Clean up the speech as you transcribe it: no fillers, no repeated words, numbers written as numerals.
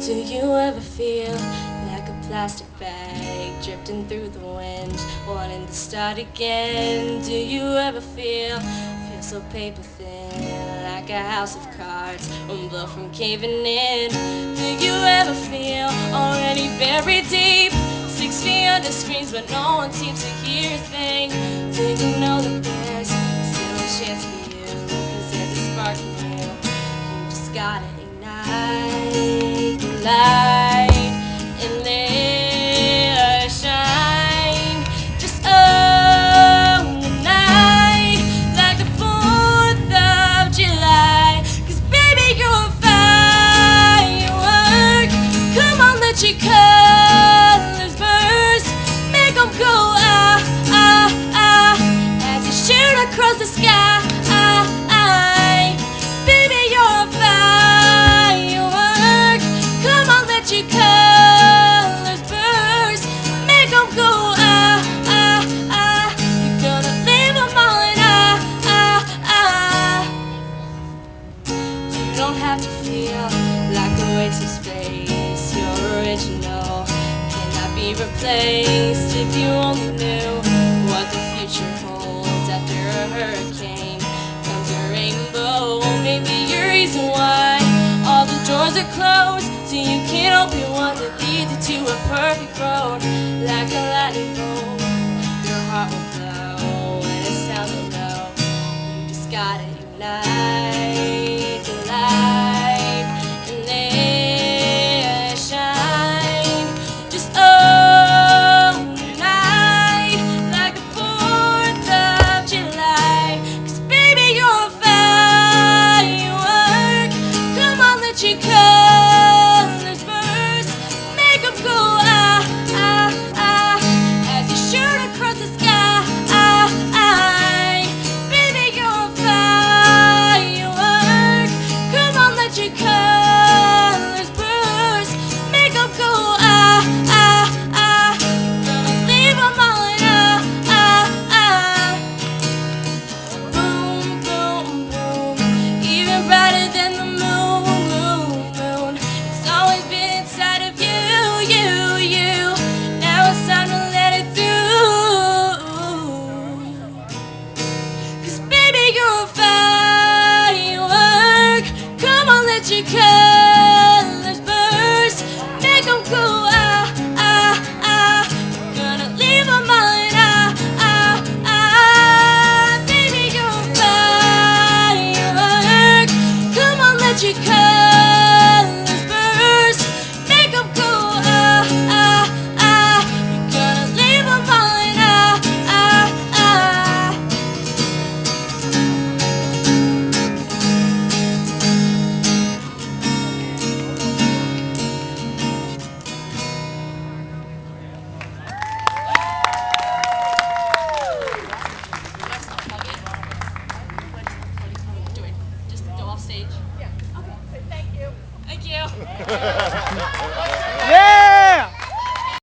Do you ever feel like a plastic bag drifting through the wind, wanting to start again? Do you ever feel so paper thin, like a house of cards, one blow from caving in? Do you ever feel already buried deep, 6 feet under screens, but no one seems to hear a thing? Do you know that there's still a chance for you, 'cause there's a spark in you? You just gotta ignite the light and let it shine. Just own the night like the 4th of July. 'Cause baby, you're a firework. Come on, let your colors burst. Make them go ah, ah, ah, as you shoot across the sky. Baby, you're a firework. Come on, let your colors burst. Make them go ah, ah, ah. You're gonna leave them all in You don't have to feel like a waste of space. You're original, cannot be replaced. If you only knew what the future holds after a hurricane comes a rainbow. Maybe your reason why all the doors are closed, so you can't open one that leads you to a perfect road. Like a lightning bolt, your heart will glow when it sounds low. You just gotta